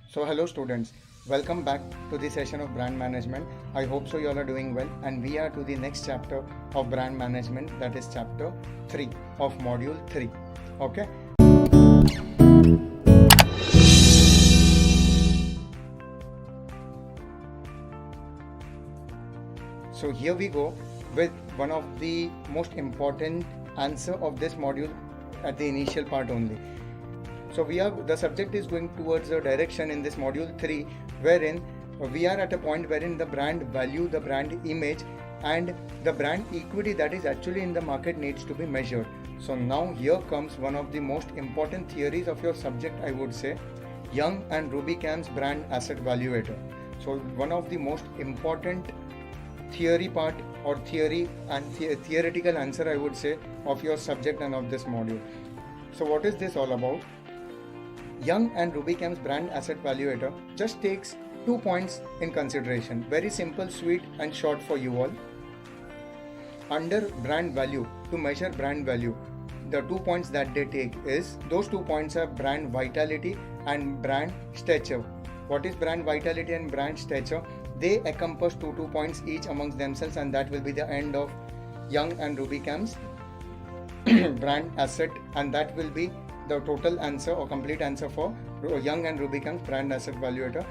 So hello students, welcome back to the session of brand management. I hope so you all are doing well, and we are to the next chapter of brand management, that is chapter 3 of module 3. Okay. So here we go with one of the most important answer of this module at the initial part only. So the subject is going towards a direction in this module 3 wherein we are at a point wherein the brand value, the brand image and the brand equity that is actually in the market needs to be measured. So now here comes one of the most important theories of your subject, I would say, Young and Rubicam's brand asset valuator. So one of the most important theory part or theory and theoretical answer, I would say, of your subject and of this module. So what is this all about? Young and Rubicam's brand asset valuator just takes 2 points in consideration. Very simple, sweet and short for you all. Under brand value, to measure brand value, the 2 points that they take is, those 2 points are brand vitality and brand stature. What is brand vitality and brand stature? They encompass 2 points each amongst themselves, and that will be the end of Young and Rubicam's brand asset, and that will be the total answer or complete answer for Young and Rubicam's brand asset valuator.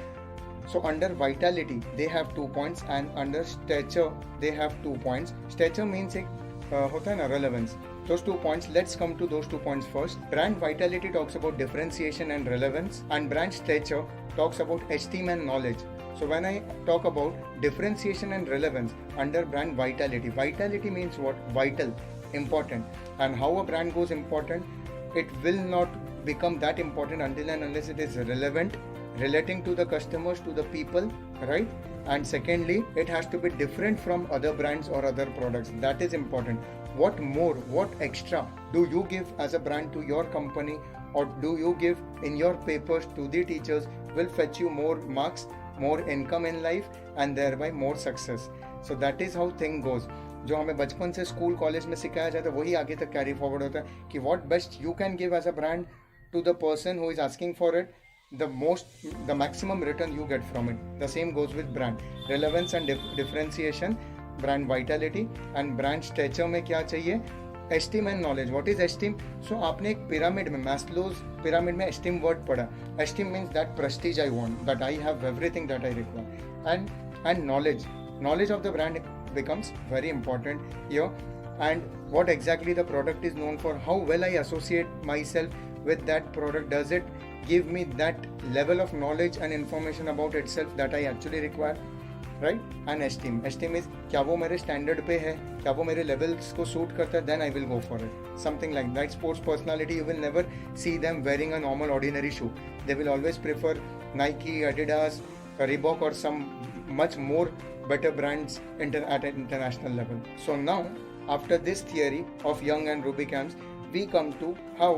So under vitality they have 2 points, and under stature they have 2 points. Stature means एक होता है ना relevance. Those 2 points, let's come to those 2 points first. Brand vitality talks about differentiation and relevance, and brand stature talks about esteem and knowledge. So when I talk about differentiation and relevance under brand vitality, vitality means what? Vital, important. And how a brand goes important? It will not become that important until and unless it is relevant, relating to the customers, to the people, right? And secondly, it has to be different from other brands or other products. That is important. What more, what extra do you give as a brand to your company, or do you give in your papers to the teachers, will fetch you more marks, more income in life, and thereby more success. So that is how thing goes. जो हमें बचपन से school college में सिखाया जाता है वही आगे तक कैरी फॉरवर्ड होता है कि what best you can give as a brand to the person who is asking for it, the maximum return you get from it. The same goes with brand relevance and differentiation, brand vitality and brand stature में क्या चाहिए? Esteem and knowledge. What is esteem? So आपने एक pyramid में, Maslow's pyramid में esteem word पढ़ा. Esteem means that prestige I want, that I have everything that I require. And knowledge of the brand becomes very important here, and what exactly the product is known for, how well I associate myself with that product, does it give me that level of knowledge and information about itself that I actually require, right? And esteem is क्या वो मेरे standard पे है, क्या वो मेरे levels को suit करता है, then I will go for it. Something like that. Sports personality, you will never see them wearing a normal ordinary shoe. They will always prefer Nike, Adidas, Reebok or some much more better brands at an international level. So now, after this theory of Young and Rubicam's, we come to how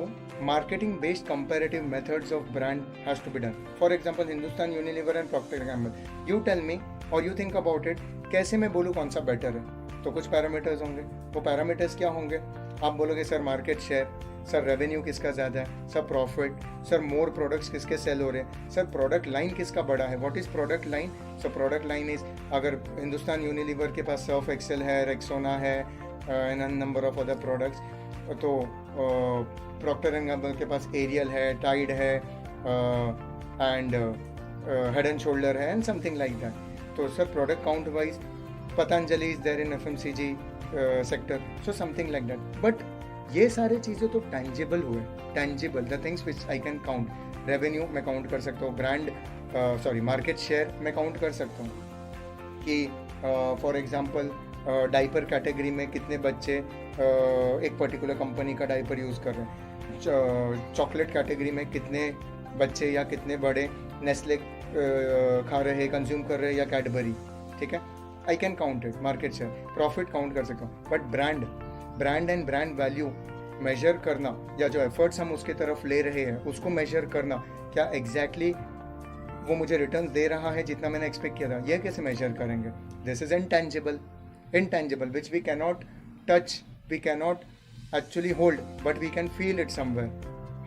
marketing based comparative methods of brand has to be done. For example, Hindustan Unilever and Procter & Gamble. You tell me or you think about it, कैसे मैं बोलूँ कौन सा better है? तो कुछ parameters होंगे. वो पैरामीटर्स क्या होंगे? आप बोलोगे sir market share, sir revenue किसका ज़्यादा है, sir profit, sir more products किसके सेल हो रहे हैं, सर प्रोडक्ट लाइन किसका बड़ा है. What is product line? So product line is, अगर हिंदुस्तान यूनिलीवर के पास सर्फ एक्सेल है, रेक्सोना है and number of other products, तो प्रॉक्टर एंड गैम्बल के पास एरियल है, टाइड है एंड हेड एंड शोल्डर है एंड समथिंग लाइक दैट. तो sir product count wise Patanjali is there in FMCG sector, so something like that. But ये सारी चीज़ें तो टैंजिबल हुए, tangible, the things which I can count. Revenue मैं count कर सकता हूँ, ब्रांड मार्केट शेयर मैं काउंट कर सकता हूँ कि फॉर एग्जांपल डाइपर कैटेगरी में कितने बच्चे एक पर्टिकुलर कंपनी का डाइपर यूज़ कर रहे हैं, चॉकलेट कैटेगरी में कितने बच्चे या कितने बड़े नेस्ले खा रहे हैं, कंज्यूम कर रहे हैं, या कैडबरी. ठीक है, आई can count it. Market share, profit count कर सकता हूँ. But brand and brand value major करना, या जो एफर्ट्स हम उसके तरफ ले रहे हैं उसको मेजर करना, क्या एग्जैक्टली वो मुझे रिटर्न दे रहा है जितना मैंने एक्सपेक्ट किया था, ये कैसे मेजर करेंगे? This is intangible which we cannot touch, we cannot actually hold, but we can feel it somewhere.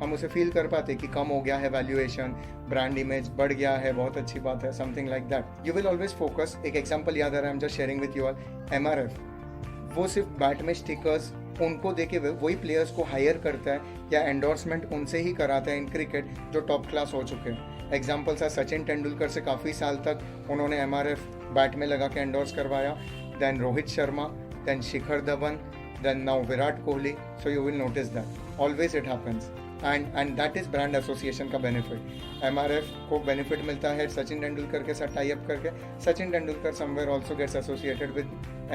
हम उसे फील कर पाते कि कम हो गया है वैल्यूएशन, ब्रांड इमेज बढ़ गया है, बहुत अच्छी बात है, something like that. You will always focus, एक एग्जांपल याद आ रहा है, आई am just sharing with you all, MRF, वो सिर्फ बैट में स्टिकर्स उनको देके वही प्लेयर्स को हायर करता है या एंडोर्समेंट उनसे ही कराता है इन क्रिकेट जो टॉप क्लास हो चुके हैं। एग्जाम्पल्स है सचिन तेंदुलकर से काफ़ी साल तक उन्होंने MRF बैट में लगा के एंडोर्स करवाया, then Rohit Sharma, then Shikhar Dhawan, then now Virat Kohli. So you will notice that always it happens, and that is brand association का बेनिफिट। MRF को बेनिफिट मिलता है सचिन तेंदुलकर के साथ टाई अप करके, Sachin Tendulkar somewhere also gets associated with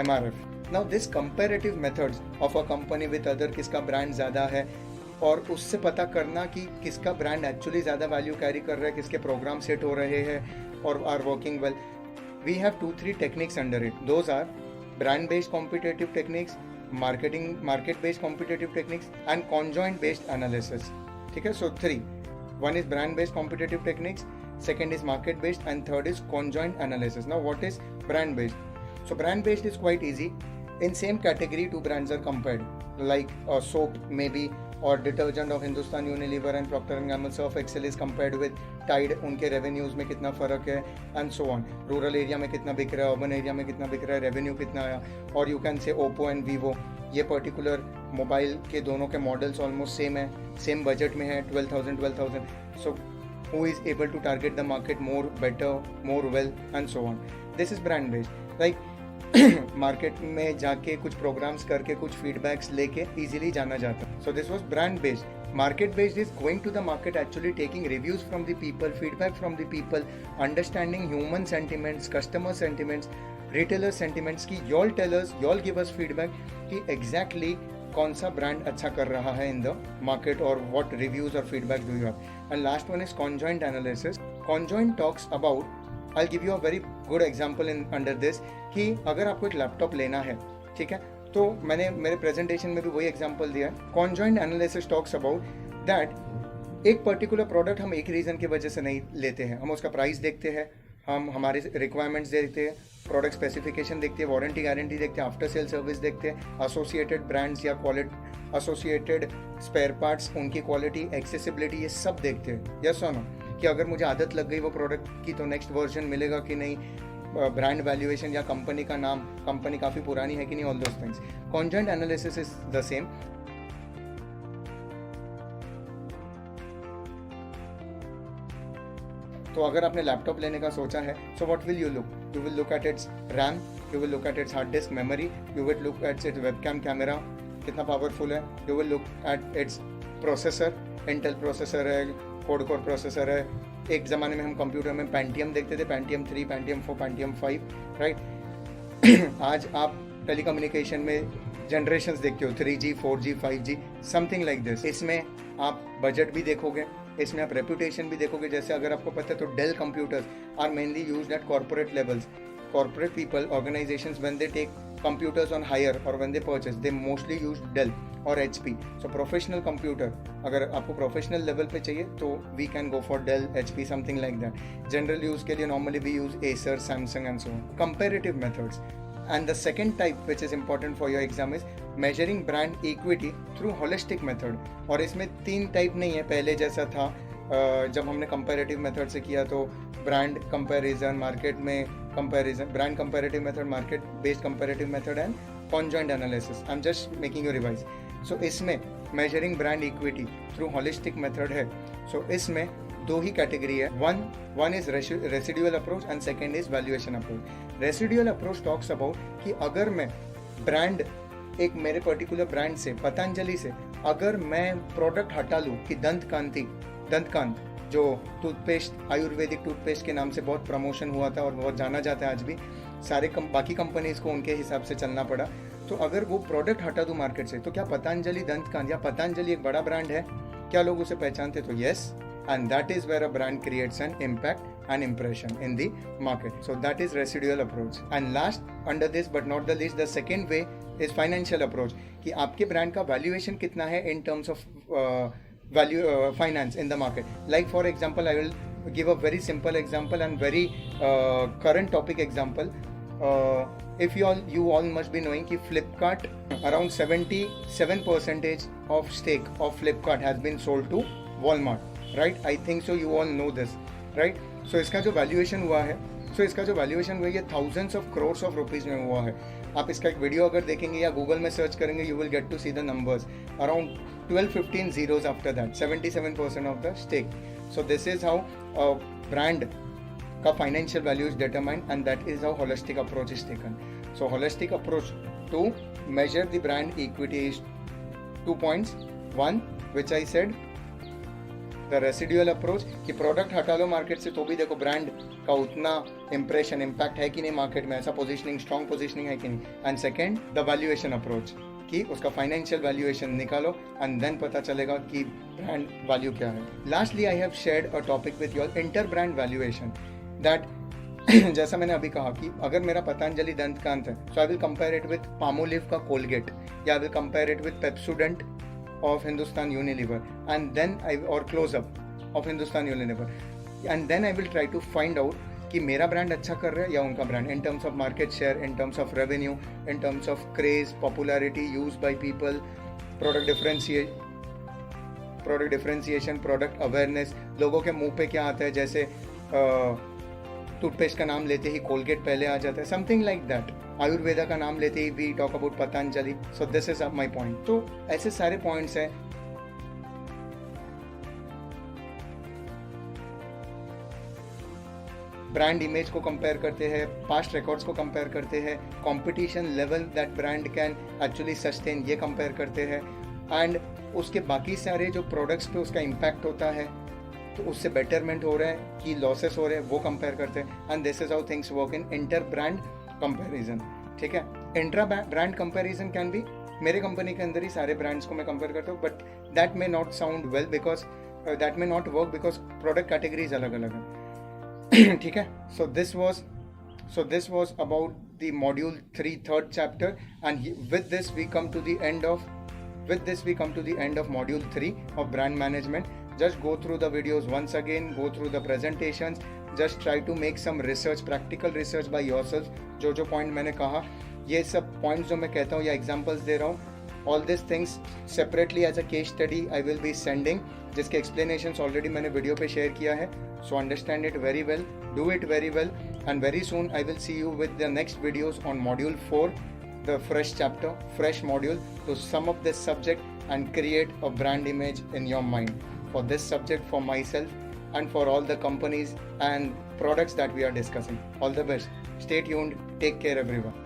MRF। Now this comparative methods of a company with other, किसका brand ज़्यादा है और उससे पता करना कि किसका ब्रांड एक्चुअली ज़्यादा वैल्यू कैरी कर रहा है, किसके प्रोग्राम सेट हो रहे हैं और are working well. We have 2-3 techniques under it, those are brand based competitive techniques, market based competitive techniques and conjoint based analysis. ठीक है, सो 3, 1 is brand based competitive techniques, second is market based, and third is conjoint analysis. Now what is brand based? So brand based is quite easy. In same category two brands are compared, like soap maybe, or detergent of Hindustan Unilever and Procter & Gamble Surf Excel is compared with Tide, उनके revenues में कितना फ़र्क है and so on, rural area में कितना बिक रहा है, urban area में कितना बिक रहा है, revenue कितना आया। और you can say Oppo and Vivo, ये पर्टिकुलर मोबाइल के दोनों के मॉडल्स ऑलमोस्ट सेम है, सेम बजट में है, 12,000। सो who is able to target the market more better, more well and so on. This is brand based, like market में जाके कुछ प्रोग्राम्स करके कुछ फीडबैक्स लेके इजीली जाना जाता है। So this was brand based. Market based is going to the market, actually taking reviews from the people, feedback from the people, understanding human sentiments, customer sentiments, retailer sentiments की y'all tell us, y'all give us feedback कि exactly कौन सा brand अच्छा कर रहा है in the market और what reviews और feedback do you have. And last one is conjoint analysis. Conjoint talks about, I'll give you a very good example in under this, कि अगर आपको एक लैपटॉप लेना है, ठीक है, तो मैंने मेरे प्रेजेंटेशन में भी वही एग्जांपल दिया है। Conjoint analysis talks about that एक पर्टिकुलर प्रोडक्ट हम एक रीज़न की वजह से नहीं लेते हैं, हम उसका प्राइस देखते हैं, हम हमारे रिक्वायरमेंट्स देखते हैं, प्रोडक्ट स्पेसिफिकेशन देखते हैं, वारंटी गारंटी देखते हैं, आफ्टर सेल सर्विस देखते हैं, एसोसिएटेड ब्रांड्स या क्वालिटी, एसोसिएटेड स्पेयर पार्ट्स, उनकी क्वालिटी, एक्सेसिबिलिटी, ये सब देखते हैं। यस और नो, कि अगर मुझे आदत लग गई वो प्रोडक्ट की तो नेक्स्ट वर्जन मिलेगा कि नहीं, ब्रांड वैल्यूएशन या कंपनी का नाम, कंपनी काफ़ी पुरानी है कि नहीं, all those things. Conjoint analysis is the same. तो अगर आपने लैपटॉप लेने का सोचा है, so what will you look? You will look at its RAM, you will look at its hard disk memory, you will look at its webcam camera कितना powerful है, you will look at its processor, Intel processor है, code core processor है। एक ज़माने में हम computer में पैंटियम देखते थे, पैंटियम 3, पैंटियम 4, पैंटियम 5, राइट। आज आप टेलीकम्युनिकेशन में जनरेशंस देखते हो, 3G, 4G, 5G, something like this. इसमें आप बजट भी देखोगे, इसमें आप रेपुटेशन भी देखोगे। जैसे अगर आपको पता है तो Dell computers are mainly used at corporate levels. Corporate people, organizations, when they take computers on hire or when they purchase, they mostly use Dell or HP. So professional computer, अगर आपको professional level पे चाहिए तो we can go for Dell, HP, something like that. General use के लिए normally we use Acer, Samsung and so on. Comparative methods. And the second type which is important for your exam is measuring brand equity through holistic method. और इसमें 3 type नहीं है, पहले जैसा था जब हमने कंपैरेटिव मेथड से किया तो ब्रांड कंपैरिजन, मार्केट में comparison, brand comparative method, market based comparative method and conjoint analysis. I am just making you revise. So इसमें measuring brand equity through holistic method है। सो इसमें 2 ही कैटेगरी है, one is residual approach and second is valuation approach. Residual approach talks about कि अगर मैं brand, एक मेरे पर्टिकुलर ब्रांड से, पतंजलि से, अगर मैं प्रोडक्ट हटा लूँ कि दंतकांत जो टूथपेस्ट, आयुर्वेदिक टूथपेस्ट के नाम से बहुत प्रमोशन हुआ था और बहुत जाना जाता है आज भी, सारे बाकी कंपनीज को उनके हिसाब से चलना पड़ा। तो अगर वो प्रोडक्ट हटा दूं मार्केट से, तो क्या पतंजलि दंतकांत या पतंजलि एक बड़ा ब्रांड है? क्या लोग उसे पहचानते? तो yes, and that is where a brand creates an impact and impression in the market. So that is residual approach. And last under this but not the least, the second way is financial approach, कि आपके brand का valuation कितना है in terms of finance in the market. Like for example, I will give a very simple example and very current topic example. if you all must be knowing कि Flipkart around 77% of stake of Flipkart has been sold to Walmart, right? I think so you all know this, right? So इसका जो valuation हुआ है, ये thousands of crores of rupees में हुआ है. आप इसका एक वीडियो अगर देखेंगे या गूगल में सर्च करेंगे, you will get to see the numbers around 12-15 zeros after that, 77% of the stake. So this is how a brand का financial value is determined, and that is how holistic approach is taken. So holistic approach to measure the brand equity is 2 points. One, which I said, the residual approach कि product हटा लो market से तो भी देखो brand का उतना impression impact है कि नहीं मार्केट में, ऐसा पोजीशनिंग स्ट्रॉन्ग पोजीशनिंग है कि नहीं. And second the valuation approach कि उसका फाइनेंशियल वैल्यूएशन निकालो एंड देन पता चलेगा कि ब्रांड वैल्यू क्या है. Lastly I have shared a topic with your inter brand valuation that जैसा मैंने अभी कहा कि अगर मेरा पतंजलि दंतकांत है, so I will compare it with Palmolive का कोलगेट, या I will compare it with Pepsodent of Hindustan Unilever, and then or Close-Up of Hindustan Unilever, and then I will try to find out कि मेरा brand अच्छा कर रहा है या उनका brand, in terms of market share, in terms of revenue, in terms of craze, popularity, used by people, product differentiation, product awareness, लोगों के मुंह पे क्या आता है, जैसे टूथपेस्ट का नाम लेते ही कोलगेट पहले आ जाता है, समथिंग लाइक दैट. आयुर्वेदा का नाम लेते ही we talk about Patanjali. So this is my point. तो ऐसे सारे पॉइंट्स हैं. ब्रांड इमेज को कंपेयर करते हैं, पास्ट रिकॉर्ड्स को कंपेयर करते हैं, competition level that brand can actually sustain ये कंपेयर करते हैं, एंड उसके बाकी सारे जो प्रोडक्ट्स पे उसका इम्पैक्ट होता है तो उससे बेटरमेंट हो रहा है कि लॉसेस हो रहे हैं वो कंपेयर करते हैं. And this is how things work in inter brand comparison. ठीक है, intra brand comparison can be, मेरे कंपनी के अंदर ही सारे ब्रांड्स को मैं कंपेयर करता हूँ, but that may not sound well because that may not work because product categories अलग अलग हैं. ठीक है, so this was about the module 3 third chapter, and with this we come to the end of module 3 of brand management. Just go through the videos once again, go through the presentations, just try to make some research, practical research by yourself. जो point मैंने कहा, ये सब points जो मैं कहता हूँ या एग्जांपल्स दे रहा हूँ, all these things separately as a case study I will be sending, जिसके explanations already मैंने वीडियो पे शेयर किया है. So understand it very well, do it very well, and very soon I will see you with the next videos on module 4, the fresh chapter, fresh module, to sum up this subject and create a brand image in your mind for this subject, for myself and for all the companies and products that we are discussing. All the best. Stay tuned. Take care, everyone.